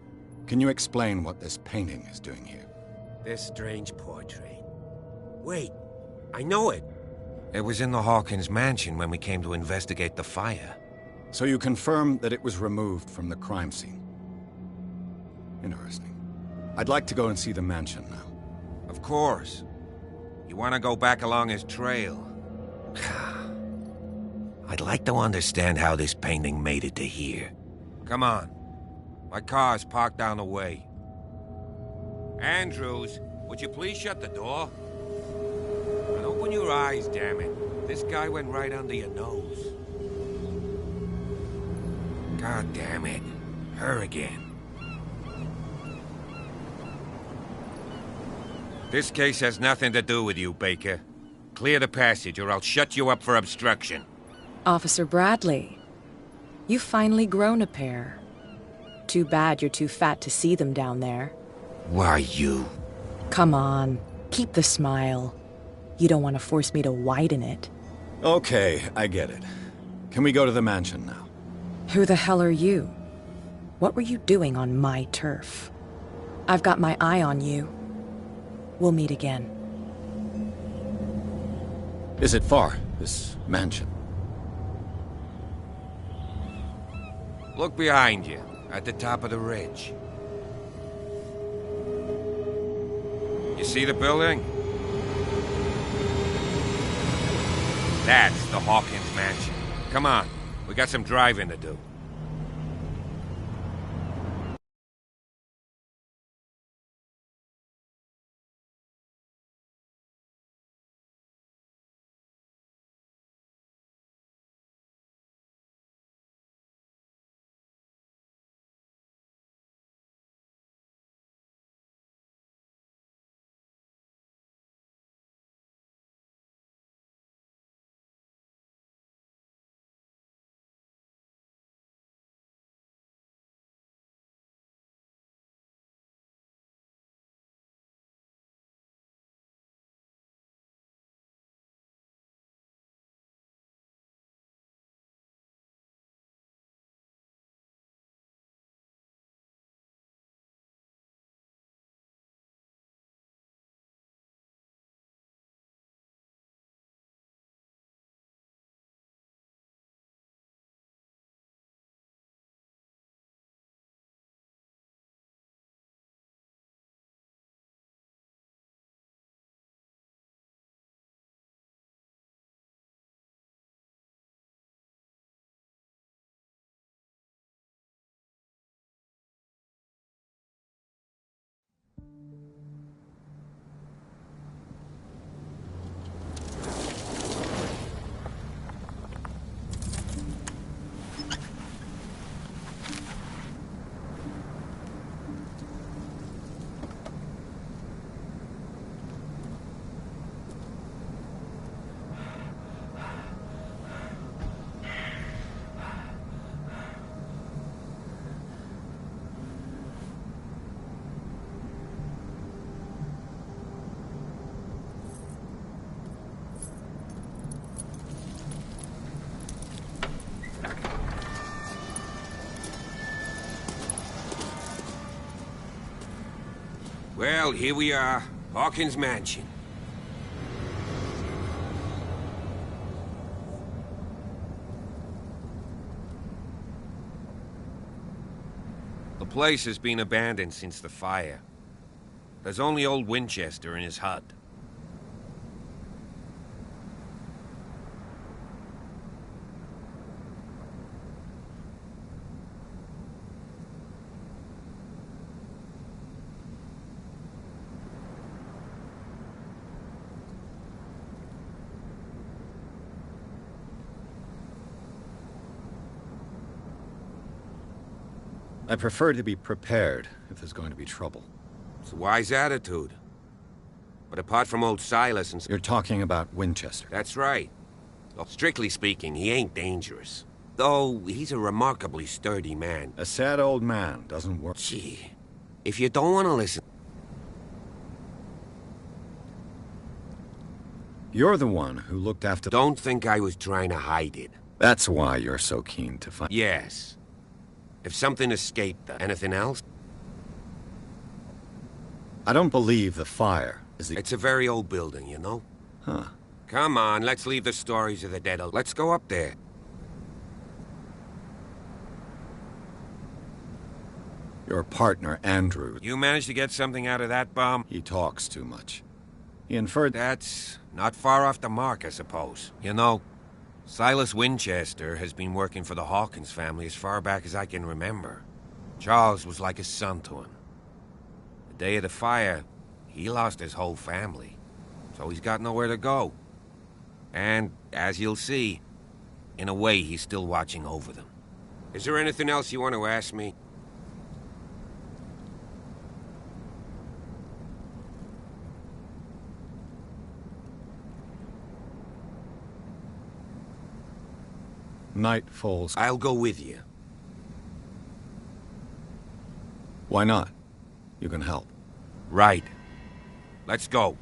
Can you explain what this painting is doing here? This strange portrait. Wait, I know it. It was in the Hawkins mansion when we came to investigate the fire. So you confirm that it was removed from the crime scene? Interesting. I'd like to go and see the mansion now. Of course. You want to go back along his trail? I'd like to understand how this painting made it to here. Come on. My car's parked down the way. Andrews, would you please shut the door? And open your eyes, damn it. This guy went right under your nose. God damn it. Her again. This case has nothing to do with you, Baker. Clear the passage, or I'll shut you up for obstruction. Officer Bradley, you've finally grown a pair. Too bad you're too fat to see them down there. Why, you? Come on, keep the smile. You don't want to force me to widen it. Okay, I get it. Can we go to the mansion now? Who the hell are you? What were you doing on my turf? I've got my eye on you. We'll meet again. Is it far, this mansion? Look behind you, at the top of the ridge. You see the building? That's the Hawkins mansion. Come on, we got some driving to do. Well, here we are. Hawkins Mansion. place has been abandoned since the fire. There's only old Winchester in his hut. I prefer to be prepared if there's going to be trouble. It's a wise attitude. But apart from old Silas and... You're talking about Winchester. That's right. Well, strictly speaking, he ain't dangerous. Though, he's a remarkably sturdy man. A sad old man doesn't work. Gee, if you don't want to listen... You're the one who looked after... Don't think I was trying to hide it. That's why you're so keen to find... Yes. If something escaped, anything else? I don't believe the fire is the... It's a very old building, you know? Huh. Come on, let's leave the stories of the dead. Let's go up there. Your partner, Andrew... You managed to get something out of that bomb? He talks too much. He inferred... That's not far off the mark, I suppose. You know, Silas Winchester has been working for the Hawkins family as far back as I can remember. Charles was like a son to him. The day of the fire, he lost his whole family, so he's got nowhere to go. And, as you'll see, in a way, he's still watching over them. Is there anything else you want to ask me? Night falls. I'll go with you. Why not? You can help. Right. Let's go.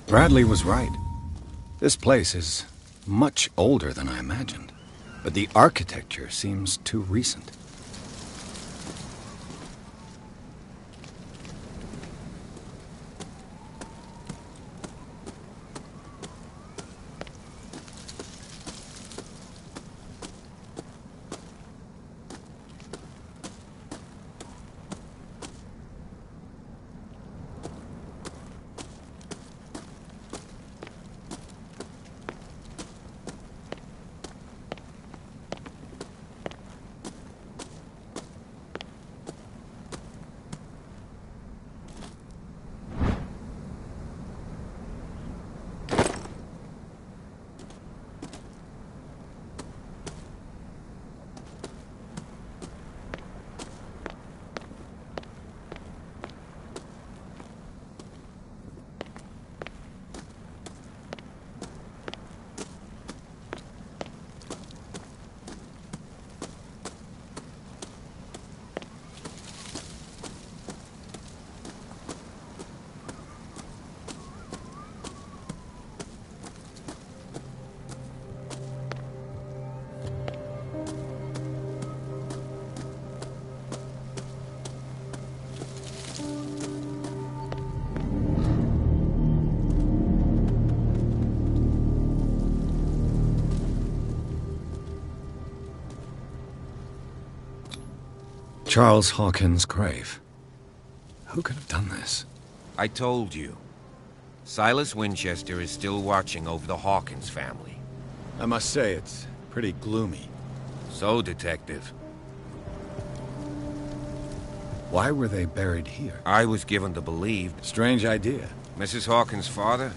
Bradley was right. This place is much older than I imagined. But the architecture seems too recent. Charles Hawkins' grave. Who could have done this? I told you. Silas Winchester is still watching over the Hawkins family. I must say, it's pretty gloomy. So, Detective. Why were they buried here? I was given to believe. Strange idea. Mrs. Hawkins' father?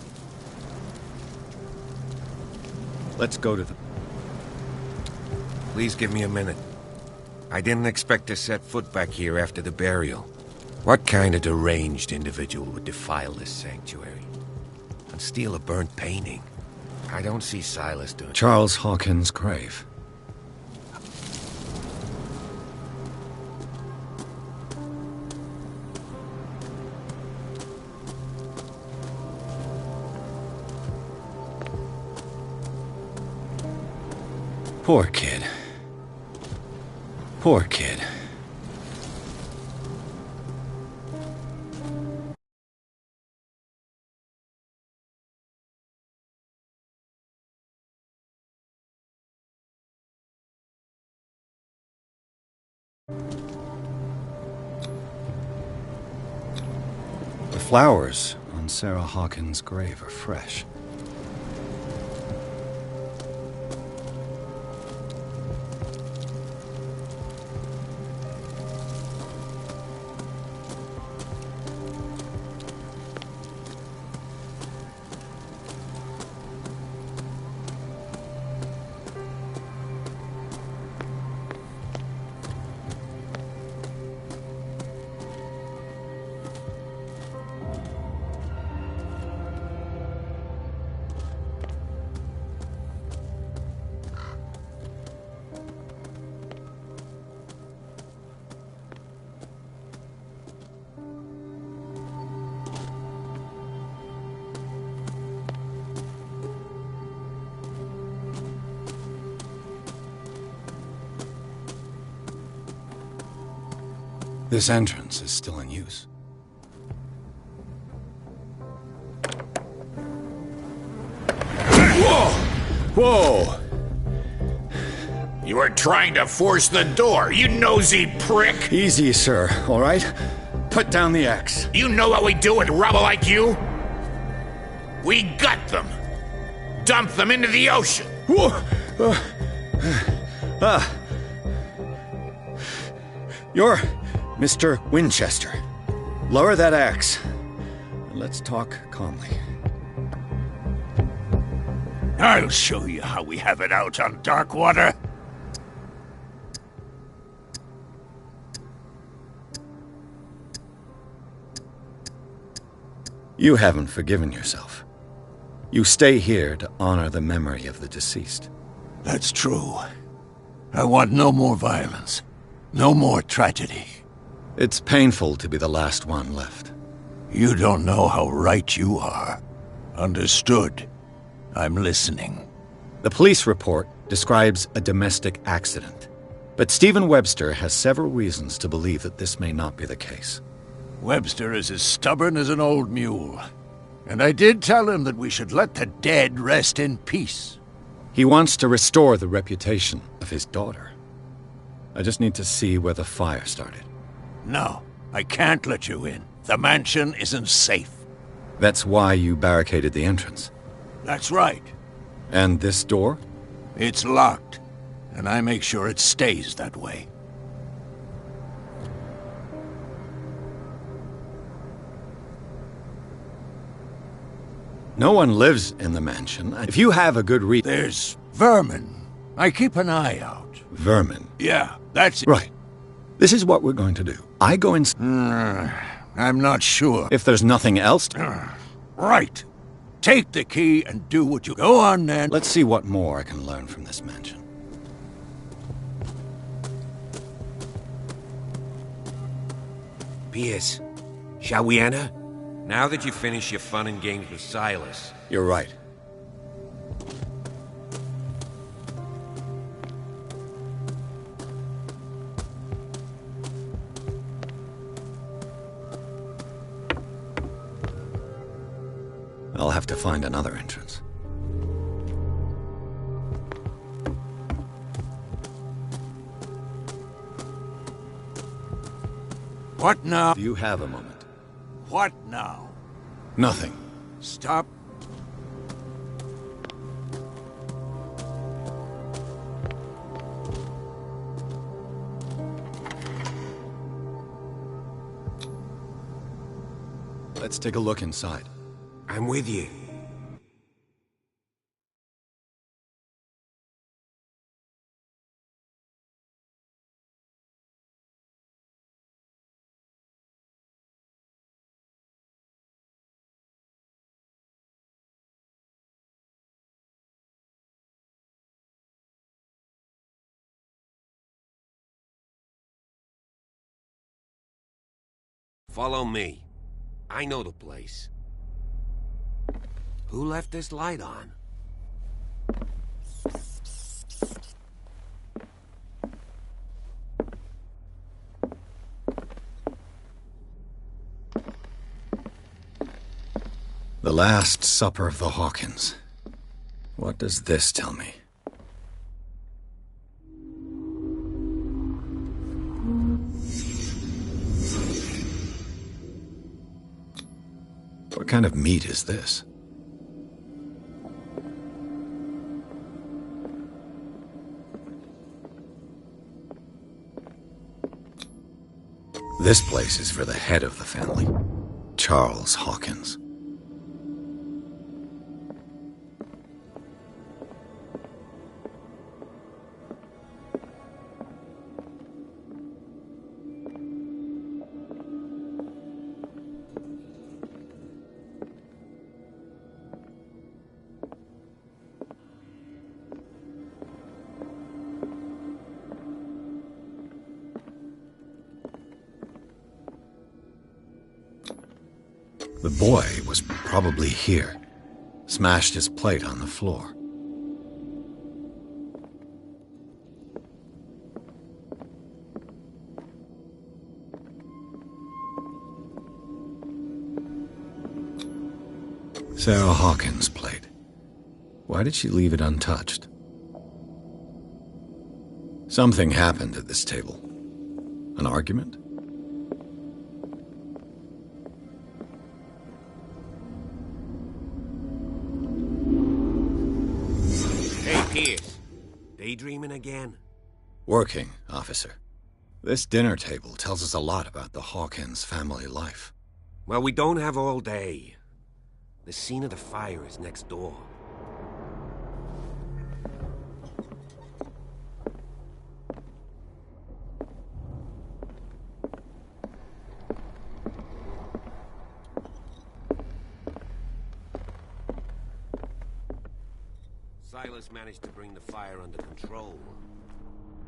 Let's go to the... Please give me a minute. I didn't expect to set foot back here after the burial. What kind of deranged individual would defile this sanctuary? And steal a burnt painting? I don't see Silas doing... Charles Hawkins' grave. Poor kid. Poor kid. The flowers on Sarah Hawkins' grave are fresh. This entrance is still in use. Whoa! Whoa! You were trying to force the door, you nosy prick! Easy, sir, all right? Put down the axe. You know what we do with rubble like you? We gut them! Dump them into the ocean! Whoa! You're Mr. Winchester. Lower that axe. And let's talk calmly. I'll show you how we have it out on Darkwater. You haven't forgiven yourself. You stay here to honor the memory of the deceased. That's true. I want no more violence. No more tragedy. It's painful to be the last one left. You don't know how right you are. Understood. I'm listening. The police report describes a domestic accident, but Stephen Webster has several reasons to believe that this may not be the case. Webster is as stubborn as an old mule, and I did tell him that we should let the dead rest in peace. He wants to restore the reputation of his daughter. I just need to see where the fire started. No, I can't let you in. The mansion isn't safe. That's why you barricaded the entrance. That's right. And this door? It's locked, and I make sure it stays that way. No one lives in the mansion. If you have a good reason... There's vermin. I keep an eye out. Vermin? Yeah, that's it. Right. This is what we're going to do. I go in... I'm not sure. If there's nothing else... to... Right. Take the key and do what you... Go on, then. Let's see what more I can learn from this mansion. Pierce, shall we enter? Now that you've finished your fun and games with Silas. You're right. I'll have to find another entrance. What now? Do you have a moment? What now? Nothing. Stop. Let's take a look inside. I'm with you. Follow me. I know the place. Who left this light on? The Last Supper of the Hawkins. What does this tell me? kind of meat is this? This place is for the head of the family, Charles Hawkins. The boy was probably here, smashed his plate on the floor. Sarah Hawkins' plate. Why did she leave it untouched? Something happened at this table. An argument? Daydreaming again? Working, officer. This dinner table tells us a lot about the Hawkins family life. Well, we don't have all day. The scene of the fire is next door. Silas managed to bring the fire under control,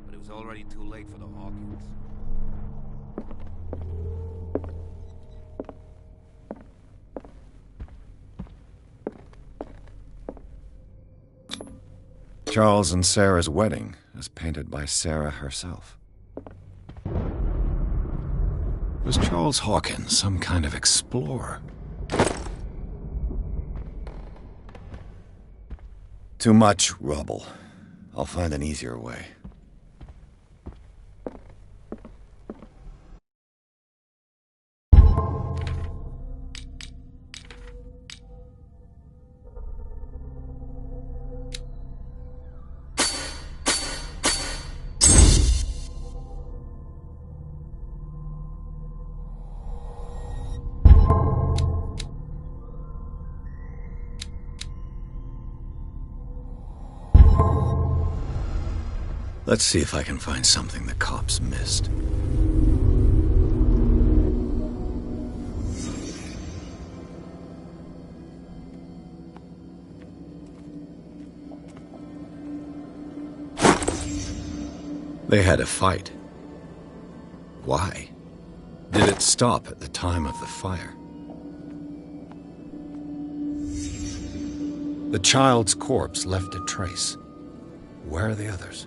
but it was already too late for the Hawkins. Charles and Sarah's wedding, as painted by Sarah herself. Was Charles Hawkins some kind of explorer? Too much rubble. I'll find an easier way. Let's see if I can find something the cops missed. They had a fight. Why? Did it stop at the time of the fire? The child's corpse left a trace. Where are the others?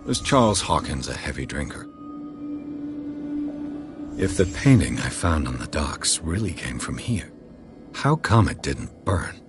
Was Charles Hawkins a heavy drinker? If the painting I found on the docks really came from here, how come it didn't burn?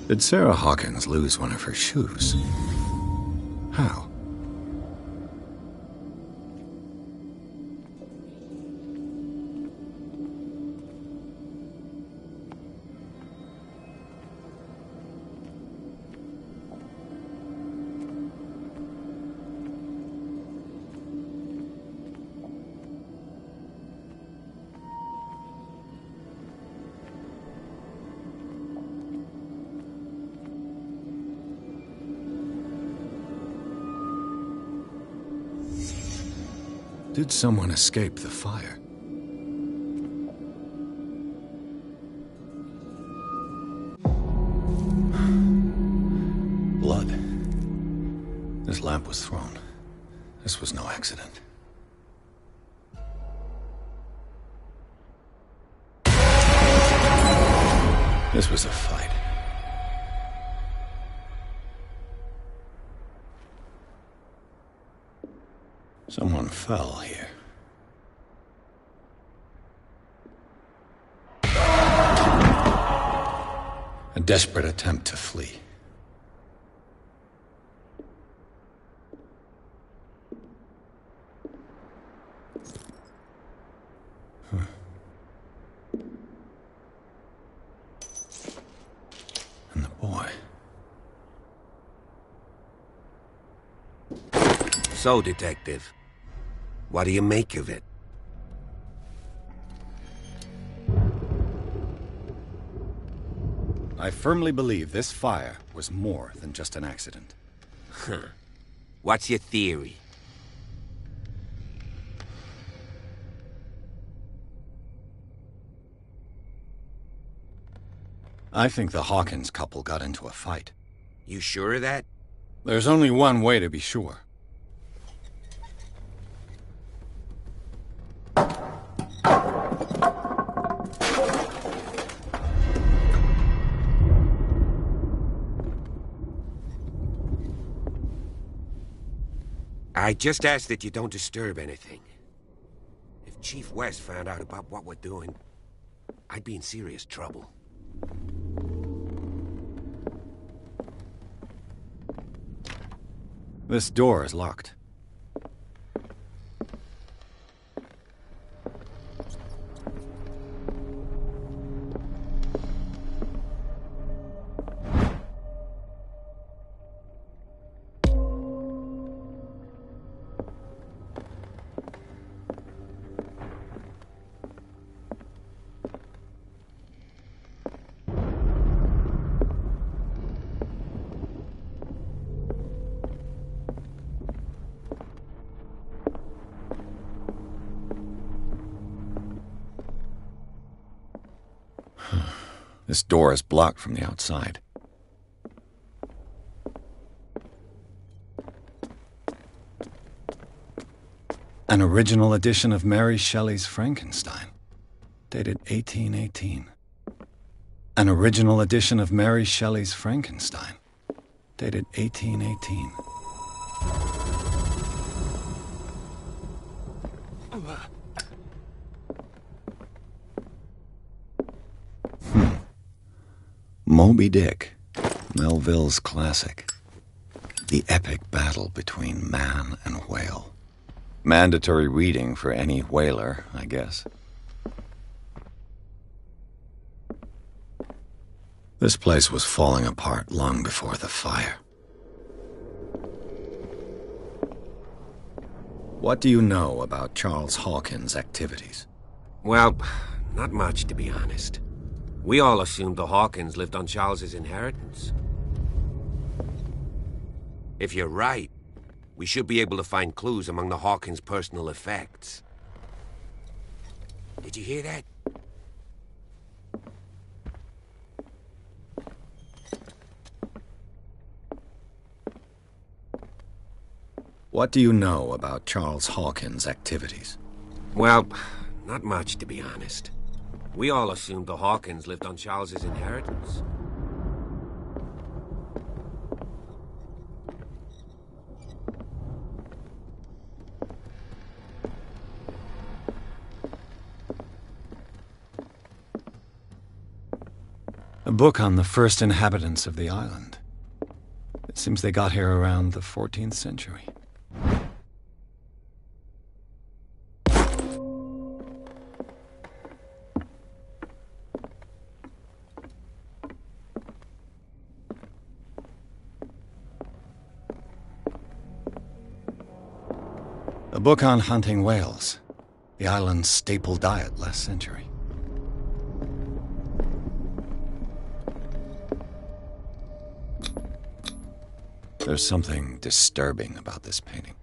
Did Sarah Hawkins lose one of her shoes? How? Did someone escape the fire? Blood. This lamp was thrown. This was no accident. This was a fight. Someone fell here. A desperate attempt to flee. And the boy. So, Detective, what do you make of it? I firmly believe this fire was more than just an accident. Huh. What's your theory? I think the Hawkins couple got into a fight. You sure of that? There's only one way to be sure. I just ask that you don't disturb anything. If Chief West found out about what we're doing, I'd be in serious trouble. This door is locked. This door is blocked from the outside. An original edition of Mary Shelley's Frankenstein, dated 1818. An original edition of Mary Shelley's Frankenstein, dated 1818. Moby Dick, Melville's classic. The epic battle between man and whale. Mandatory reading for any whaler, I guess. This place was falling apart long before the fire. What do you know about Charles Hawkins' activities? Well, not much, to be honest. We all assumed the Hawkins lived on Charles's inheritance. If you're right, we should be able to find clues among the Hawkins' personal effects. Did you hear that? What do you know about Charles Hawkins' activities? Well, not much, to be honest. We all assumed the Hawkins lived on Charles's inheritance. A book on the first inhabitants of the island. It seems they got here around the 14th century. A book on hunting whales, the island's staple diet last century. There's something disturbing about this painting.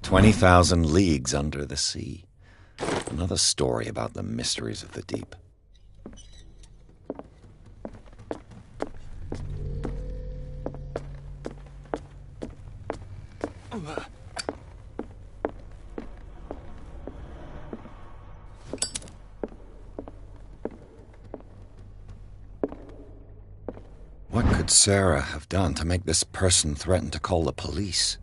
"20,000 Leagues Under the Sea." Another story about the mysteries of the deep. What could Sarah have done to make this person threaten to call the police?